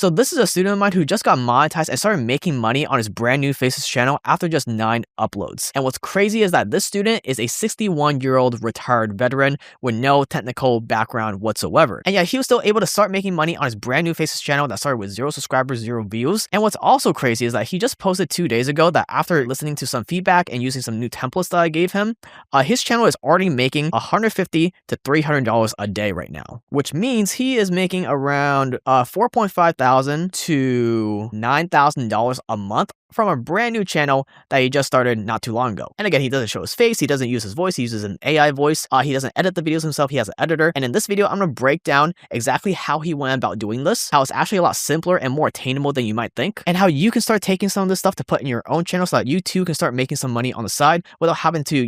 So this is a student of mine who just got monetized and started making money on his brand new Faces channel after just 9 uploads. And what's crazy is that this student is a 61-year-old retired veteran with no technical background whatsoever. And yet he was still able to start making money on his brand new Faces channel that started with 0 subscribers, 0 views. And what's also crazy is that he just posted 2 days ago that after listening to some feedback and using some new templates that I gave him, his channel is already making $150 to $300 a day right now, which means he is making around $4,500 to $9,000 a month from a brand new channel that he just started not too long ago. And again, he doesn't show his face, he doesn't use his voice, he uses an AI voice, he doesn't edit the videos himself, he has an editor. And in this video, I'm gonna break down exactly how he went about doing this, how it's actually a lot simpler and more attainable than you might think, and how you can start taking some of this stuff to put in your own channel so that you too can start making some money on the side without having to,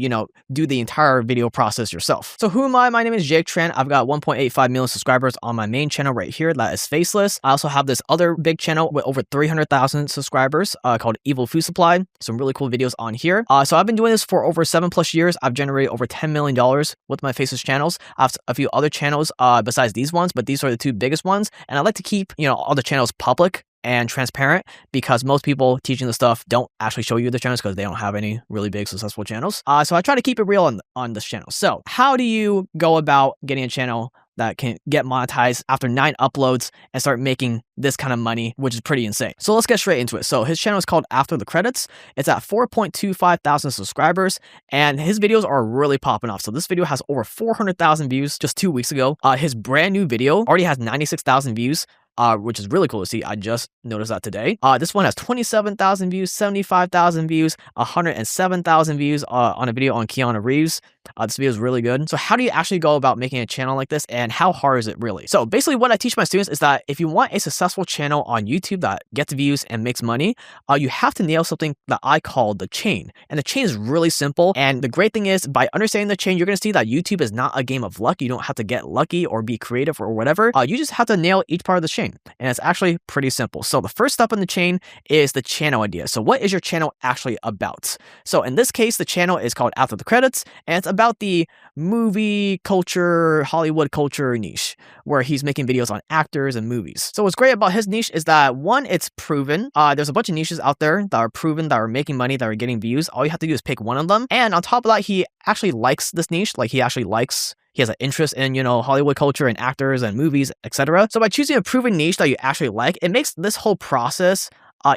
do the entire video process yourself. So who am I? My name is Jake Tran. I've got 1.85 million subscribers on my main channel right here that is Faceless. I also have this other big channel with over 300,000 subscribers called Evil Food Supply. Some really cool videos on here. So I've been doing this for over 7+ years. I've generated over $10 million with my Faces channels. I have a few other channels besides these ones, but these are the 2 biggest ones. And I like to keep, all the channels public and transparent because most people teaching the stuff don't actually show you the channels because they don't have any really big successful channels. So I try to keep it real on this channel. So how do you go about getting a channel that can get monetized after 9 uploads and start making this kind of money, which is pretty insane? So let's get straight into it. So his channel is called After the Credits. It's at 4.25 thousand subscribers and his videos are really popping off. So this video has over 400,000 views just 2 weeks ago. His brand new video already has 96,000 views. Which is really cool to see. I just noticed that today. This one has 27,000 views, 75,000 views, 107,000 views on a video on Keanu Reeves. This video is really good. So how do you actually go about making a channel like this and how hard is it really? So basically what I teach my students is that if you want a successful channel on YouTube that gets views and makes money, you have to nail something that I call the chain. And the chain is really simple. And the great thing is by understanding the chain, you're going to see that YouTube is not a game of luck. You don't have to get lucky or be creative or whatever. You just have to nail each part of the chain. And it's actually pretty simple. So the first step in the chain is the channel idea. So what is your channel actually about? So in this case, the channel is called After the Credits, and it's about the movie culture, Hollywood culture niche, where he's making videos on actors and movies. So what's great about his niche is that, one, it's proven. There's a bunch of niches out there that are proven, that are making money, that are getting views. All you have to do is pick one of them. And on top of that, he actually likes this niche. Like he has an interest in, Hollywood culture and actors and movies, etc. So by choosing a proven niche that you actually like, it makes this whole process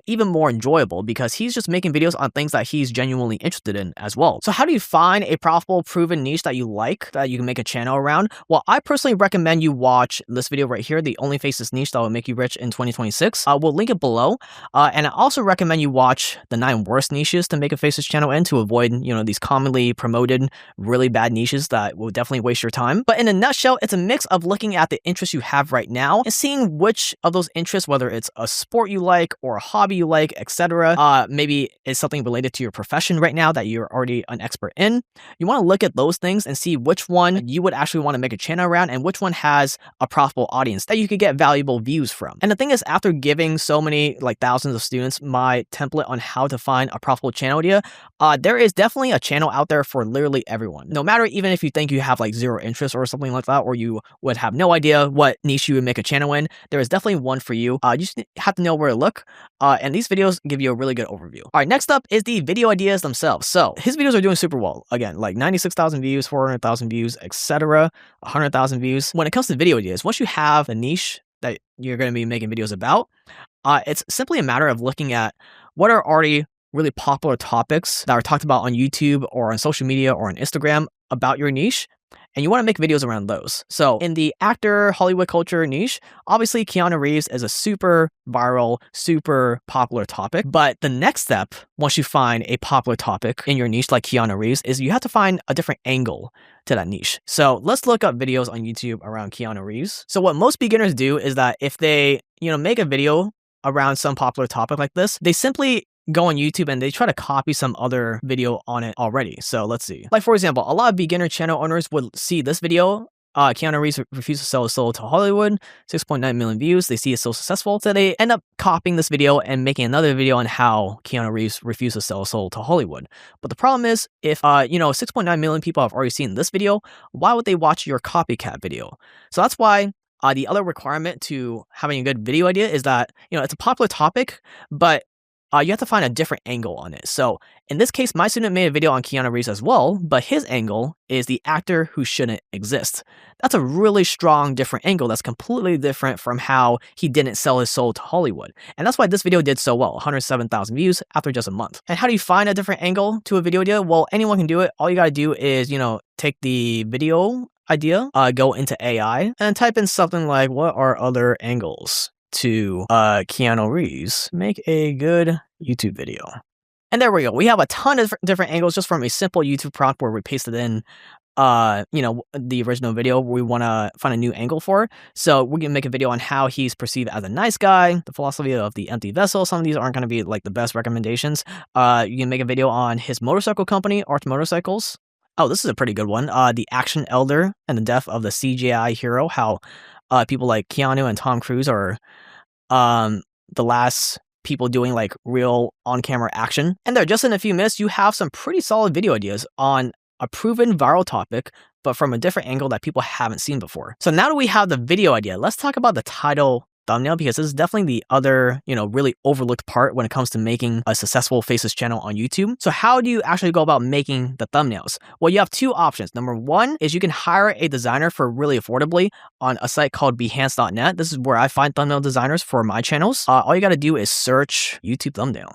even more enjoyable because he's just making videos on things that he's genuinely interested in as well. So how do you find a profitable, proven niche that you like, that you can make a channel around? Well, I personally recommend you watch this video right here, the Only Faces niche that will make you rich in 2026. We'll link it below. And I also recommend you watch the 9 worst niches to make a Faces channel in to avoid, these commonly promoted, really bad niches that will definitely waste your time. But in a nutshell, it's a mix of looking at the interests you have right now and seeing which of those interests, whether it's a sport you like or a hobby you like, etc. Maybe it's something related to your profession right now that you're already an expert in. You want to look at those things and see which one you would actually want to make a channel around and which one has a profitable audience that you could get valuable views from. And the thing is, after giving so many, like thousands of students, my template on how to find a profitable channel idea, there is definitely a channel out there for literally everyone. No matter even if you think you have like 0 interest or something like that, or you would have no idea what niche you would make a channel in, there is definitely one for you. You just have to know where to look. And these videos give you a really good overview. All right, next up is the video ideas themselves. So his videos are doing super well. Again, like 96,000 views, 400,000 views, etc., 100,000 views. When it comes to video ideas, once you have a niche that you're going to be making videos about, it's simply a matter of looking at what are already really popular topics that are talked about on YouTube or on social media or on Instagram about your niche. And you want to make videos around those. So in the actor Hollywood culture niche, obviously Keanu Reeves is a super viral, super popular topic. But the next step, once you find a popular topic in your niche like Keanu Reeves, is you have to find a different angle to that niche. So let's look up videos on YouTube around Keanu Reeves. So what most beginners do is that if they, make a video around some popular topic like this, they simply go on YouTube and they try to copy some other video on it already. So let's see. Like for example, a lot of beginner channel owners would see this video. Keanu Reeves refuses to sell his soul to Hollywood, 6.9 million views. They see it so successful. So they end up copying this video and making another video on how Keanu Reeves refuses to sell his soul to Hollywood. But the problem is, if 6.9 million people have already seen this video, why would they watch your copycat video? So that's why The other requirement to having a good video idea is that, it's a popular topic, but you have to find a different angle on it. So in this case, my student made a video on Keanu Reeves as well, but his angle is the actor who shouldn't exist. That's a really strong, different angle that's completely different from how he didn't sell his soul to Hollywood. And that's why this video did so well, 107,000 views after just a month. And how do you find a different angle to a video idea? Well, anyone can do it. All you gotta do is, take the video idea, go into AI, and then type in something like, what are other angles to Keanu Reeves make a good YouTube video? And there we go. We have a ton of different angles just from a simple YouTube prompt where we pasted in the original video we want to find a new angle for. So we can make a video on how he's perceived as a nice guy, the philosophy of the empty vessel. Some of these aren't going to be like the best recommendations. You can make a video on his motorcycle company, Arch Motorcycles. Oh, this is a pretty good one. The Action Elder and the death of the CGI hero. How people like Keanu and Tom Cruise are the last people doing like real on-camera action. And there, just in a few minutes, you have some pretty solid video ideas on a proven viral topic, but from a different angle that people haven't seen before. So now that we have the video idea, let's talk about the title thumbnail, because this is definitely the other, really overlooked part when it comes to making a successful faceless channel on YouTube. So how do you actually go about making the thumbnails? Well, you have two options. Number one is you can hire a designer for really affordably on a site called Behance.net. This is where I find thumbnail designers for my channels. All you got to do is search YouTube thumbnail.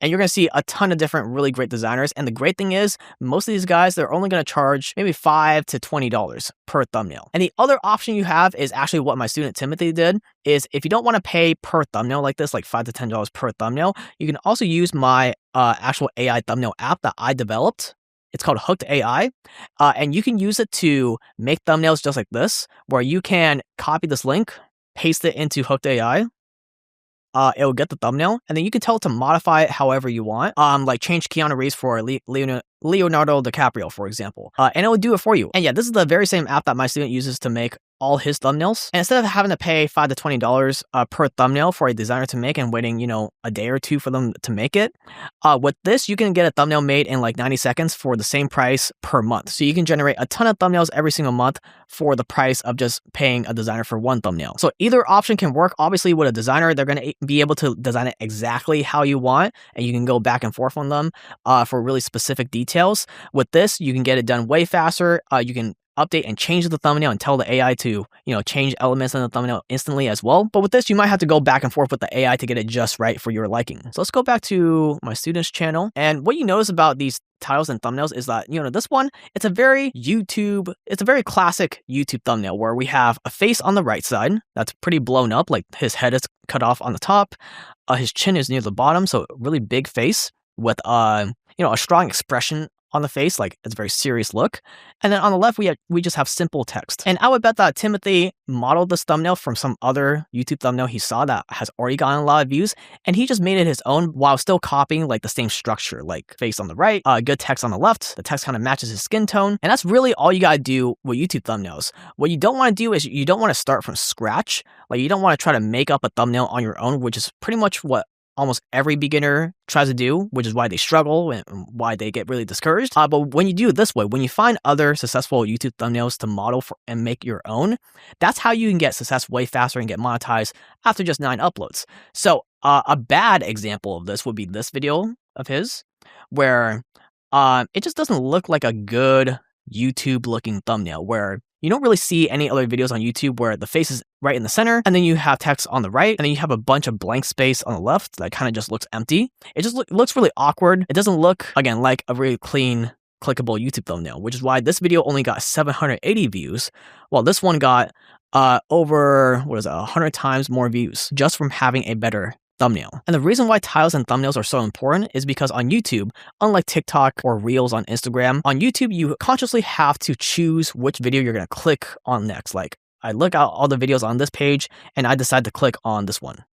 And you're going to see a ton of different really great designers. And the great thing is, most of these guys, they're only going to charge maybe $5 to $20 per thumbnail. And the other option you have is actually what my student Timothy did, is if you don't want to pay per thumbnail like this, like $5 to $10 per thumbnail, you can also use my actual AI thumbnail app that I developed. It's called Hooked AI, and you can use it to make thumbnails just like this, where you can copy this link, paste it into Hooked AI. It will get the thumbnail, and then you can tell it to modify it however you want. Like change Keanu Reeves for Leonardo DiCaprio, for example. And it will do it for you. And yeah, this is the very same app that my student uses to make all his thumbnails. And instead of having to pay $5 to $20 per thumbnail for a designer to make and waiting, a day or two for them to make it, with this, you can get a thumbnail made in like 90 seconds for the same price per month. So you can generate a ton of thumbnails every single month for the price of just paying a designer for one thumbnail. So either option can work. Obviously, with a designer, they're going to be able to design it exactly how you want, and you can go back and forth on them for really specific details. With this, you can get it done way faster. You can update and change the thumbnail and tell the AI to, change elements in the thumbnail instantly as well. But with this, you might have to go back and forth with the AI to get it just right for your liking. So let's go back to my student's channel. And what you notice about these titles and thumbnails is that, this one, it's a very classic YouTube thumbnail where we have a face on the right side that's pretty blown up, like his head is cut off on the top. His chin is near the bottom, so a really big face with, a strong expression on the face, like it's a very serious look. And then on the left, we just have simple text. And I would bet that Timothy modeled this thumbnail from some other YouTube thumbnail he saw that has already gotten a lot of views, and he just made it his own while still copying like the same structure, like face on the right, good text on the left. The text kind of matches his skin tone. And that's really all you gotta do with YouTube thumbnails. What you don't want to do is you don't want to start from scratch. Like you don't want to try to make up a thumbnail on your own, which is pretty much what almost every beginner tries to do, which is why they struggle and why they get really discouraged. But when you do it this way, when you find other successful YouTube thumbnails to model for and make your own, that's how you can get success way faster and get monetized after just 9 uploads. So a bad example of this would be this video of his, where it just doesn't look like a good YouTube looking thumbnail, where you don't really see any other videos on YouTube where the face is right in the center, and then you have text on the right, and then you have a bunch of blank space on the left that kind of just looks empty. It just looks really awkward. It doesn't look, again, like a really clean, clickable YouTube thumbnail, which is why this video only got 780 views, while this one got over, 100 times more views just from having a better thumbnail. And the reason why titles and thumbnails are so important is because on YouTube, unlike TikTok or Reels on Instagram, on YouTube, you consciously have to choose which video you're going to click on next. Like, I look at all the videos on this page and I decide to click on this one.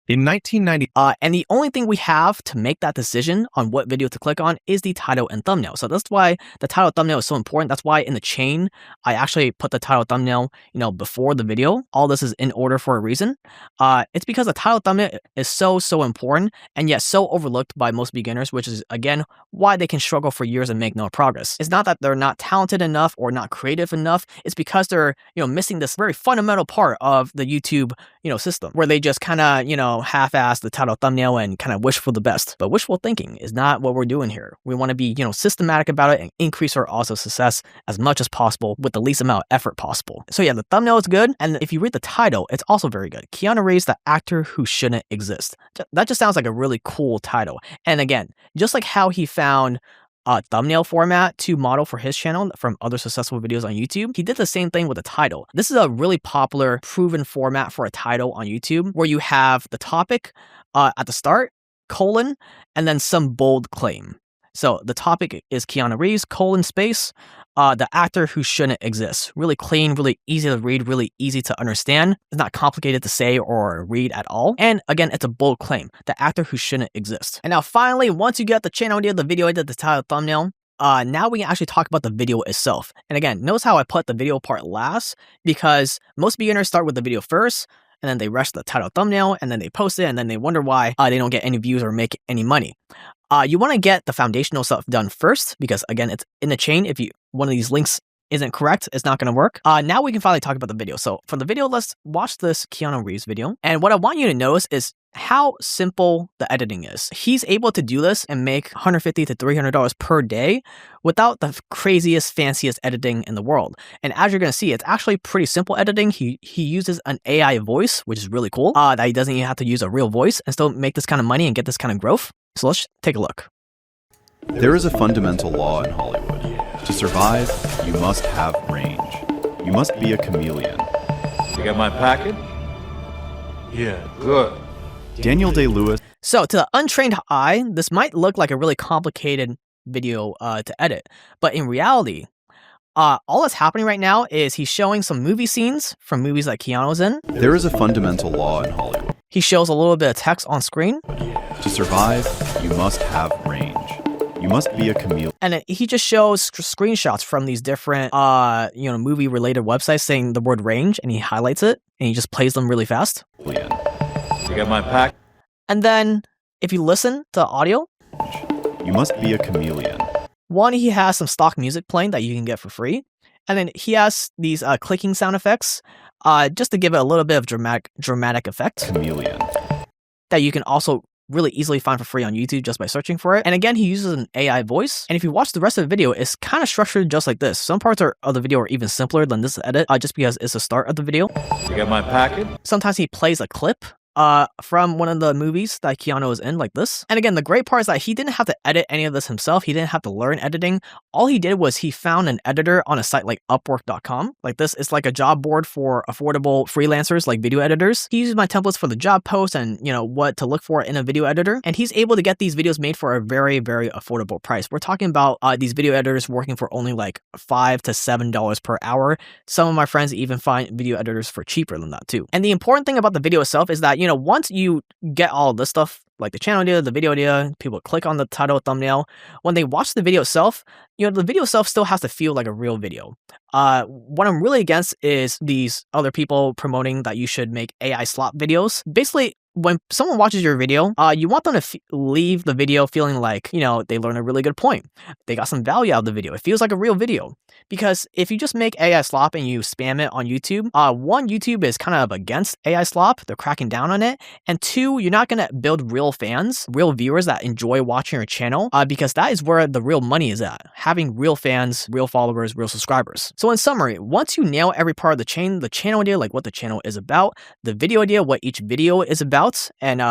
In 1990, and the only thing we have to make that decision on what video to click on is the title and thumbnail. So that's why the title thumbnail is so important. That's why in the chain, I actually put the title thumbnail, before the video. All this is in order for a reason. It's because the title thumbnail is so important and yet so overlooked by most beginners, which is again why they can struggle for years and make no progress. It's not that they're not talented enough or not creative enough. It's because they're missing this very fundamental part of the YouTube system where they just kind of half-ass the title thumbnail and kind of wish for the best. But wishful thinking is not what we're doing here. We want to be systematic about it and increase our odds of success as much as possible with the least amount of effort possible. So yeah, the thumbnail is good, and if you read the title, it's also very good. Keanu Reeves, the actor who shouldn't exist. That just sounds like a really cool title. And again, just like how he found thumbnail format to model for his channel from other successful videos on YouTube, he did the same thing with the title. This is a really popular, proven format for a title on YouTube where you have the topic at the start, colon, and then some bold claim. So the topic is Keanu Reeves, colon, space, the actor who shouldn't exist. Really clean, really easy to read, really easy to understand. It's not complicated to say or read at all. And again, it's a bold claim, the actor who shouldn't exist. And now finally, once you get the channel idea, the video idea, the title, thumbnail, now we can actually talk about the video itself. And again, notice how I put the video part last, because most beginners start with the video first, and then they rush the title thumbnail, and then they post it, and then they wonder why they don't get any views or make any money. You want to get the foundational stuff done first, because again, it's in the chain. If one of these links isn't correct, it's not going to work. Now we can finally talk about the video. So for the video, let's watch this Keanu Reeves video. And what I want you to notice is how simple the editing is. He's able to do this and make $150 to $300 per day without the craziest, fanciest editing in the world. And as you're going to see, it's actually pretty simple editing. He uses an AI voice, which is really cool, that he doesn't even have to use a real voice and still make this kind of money and get this kind of growth. So let's take a look. There is a fundamental law in Hollywood. To survive, you must have range. You must be a chameleon. You got my packet? Yeah, good. Daniel Day-Lewis. So to the untrained eye, this might look like a really complicated video to edit. But in reality, all that's happening right now is he's showing some movie scenes from movies that Keanu's in. There is a fundamental law in Hollywood. He shows a little bit of text on screen. To survive, you must have range. You must be a chameleon. And he just shows screenshots from these different, movie-related websites saying the word range, and he highlights it, and he just plays them really fast. You got my pack? And then, if you listen to the audio, you must be a chameleon. One, he has some stock music playing that you can get for free. And then he has these clicking sound effects, just to give it a little bit of dramatic effect. Chameleon. That you can also really easily find for free on YouTube just by searching for it. And again, he uses an AI voice. And if you watch the rest of the video, it's kind of structured just like this. Some parts of the video are even simpler than this edit, just because it's the start of the video. You got my packet? Sometimes he plays a clip from one of the movies that Keanu is in, like this. And again, the great part is that he didn't have to edit any of this himself. He didn't have to learn editing. All he did was he found an editor on a site like Upwork.com. Like this, it's like a job board for affordable freelancers like video editors. He uses my templates for the job post and, what to look for in a video editor. And he's able to get these videos made for a very, very affordable price. We're talking about these video editors working for only like $5 to $7 per hour. Some of my friends even find video editors for cheaper than that too. And the important thing about the video itself is that, once you get all this stuff, like the channel idea, the video idea, people click on the title, thumbnail, when they watch the video itself, the video itself still has to feel like a real video. What I'm really against is these other people promoting that you should make AI slop videos. Basically, when someone watches your video, you want them to leave the video feeling like, they learned a really good point. They got some value out of the video. It feels like a real video. Because if you just make AI slop and you spam it on YouTube, one, YouTube is kind of against AI slop. They're cracking down on it. And two, you're not going to build real fans, real viewers that enjoy watching your channel, because that is where the real money is at. Having real fans, real followers, real subscribers. So in summary, once you nail every part of the chain, the channel idea, like what the channel is about, the video idea, what each video is about, and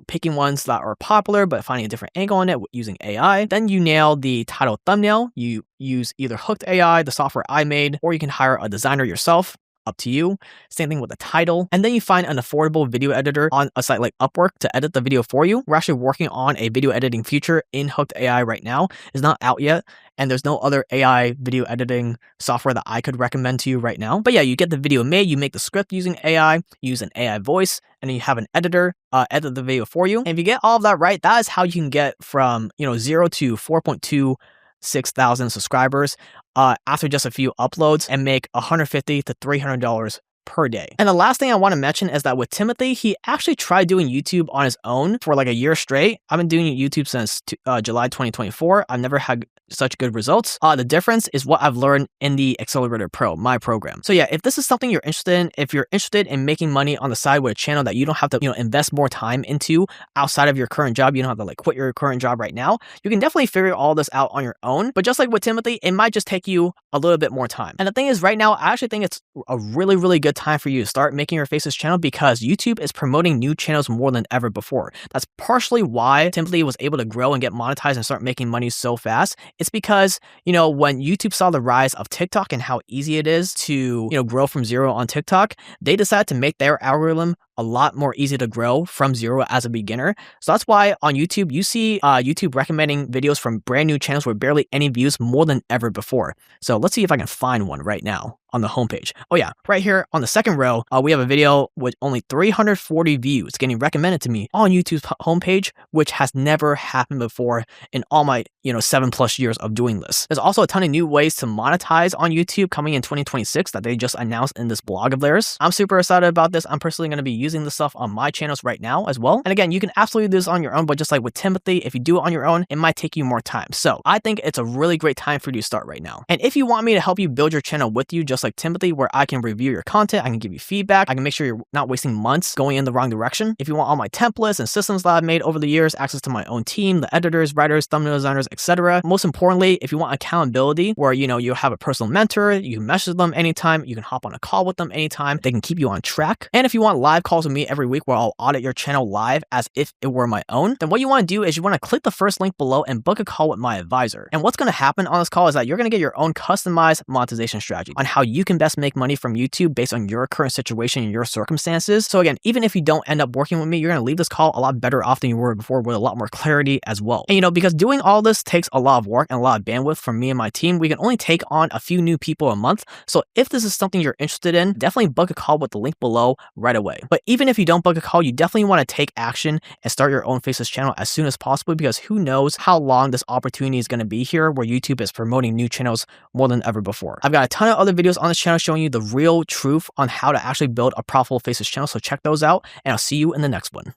picking ones that are popular but finding a different angle on it using AI. Then you nail the title thumbnail. You use either Hooked AI, the software I made, or you can hire a designer yourself. up to you. Same thing with the title. And then you find an affordable video editor on a site like Upwork to edit the video for you. We're actually working on a video editing feature in Hooked AI right now. It's not out yet, and there's no other AI video editing software that I could recommend to you right now. But yeah, you get the video made, you make the script using AI, you use an AI voice, and then you have an editor edit the video for you. And if you get all of that right, that is how you can get from 0 to 4.26,000 subscribers after just a few uploads and make $150 to $300 per day. And the last thing I want to mention is that with Timothy, he actually tried doing YouTube on his own for like a year straight. I've been doing YouTube since July 2024. I've never had such good results. The difference is what I've learned in the Accelerator Pro, my program. So yeah, if this is something you're interested in, if you're interested in making money on the side with a channel that you don't have to, invest more time into outside of your current job, you don't have to like quit your current job right now, you can definitely figure all this out on your own. But just like with Timothy, it might just take you a little bit more time. And the thing is, right now, I actually think it's a really, really good time for you to start making your faceless channel because YouTube is promoting new channels more than ever before. That's partially why Timothy was able to grow and get monetized and start making money so fast. It's because, when YouTube saw the rise of TikTok and how easy it is to, grow from zero on TikTok, they decided to make their algorithm a lot more easy to grow from zero as a beginner. So that's why on YouTube, you see YouTube recommending videos from brand new channels with barely any views more than ever before. So let's see if I can find one right now on the homepage. Oh yeah, right here on the second row, we have a video with only 340 views getting recommended to me on YouTube's homepage, which has never happened before in all my 7+ years of doing this. There's also a ton of new ways to monetize on YouTube coming in 2026 that they just announced in this blog of theirs. I'm super excited about this. I'm personally going to be using this stuff on my channels right now as well. And again, you can absolutely do this on your own, but just like with Timothy, if you do it on your own, it might take you more time. So I think it's a really great time for you to start right now. And if you want me to help you build your channel with you, just like Timothy, where I can review your content, I can give you feedback, I can make sure you're not wasting months going in the wrong direction. If you want all my templates and systems that I've made over the years, access to my own team, the editors, writers, thumbnail designers, etc. Most importantly, if you want accountability where, you have a personal mentor, you can message them anytime, you can hop on a call with them anytime, they can keep you on track. And if you want live calls with me every week where I'll audit your channel live as if it were my own, then what you want to do is you want to click the first link below and book a call with my advisor. And what's going to happen on this call is that you're going to get your own customized monetization strategy on how you can best make money from YouTube based on your current situation and your circumstances. So again, even if you don't end up working with me, you're going to leave this call a lot better off than you were before with a lot more clarity as well. And because doing all this takes a lot of work and a lot of bandwidth from me and my team, we can only take on a few new people a month. So if this is something you're interested in, definitely book a call with the link below right away. But even if you don't book a call, you definitely want to take action and start your own faceless channel as soon as possible because who knows how long this opportunity is going to be here where YouTube is promoting new channels more than ever before. I've got a ton of other videos on this channel showing you the real truth on how to actually build a profitable faceless channel. So check those out and I'll see you in the next one.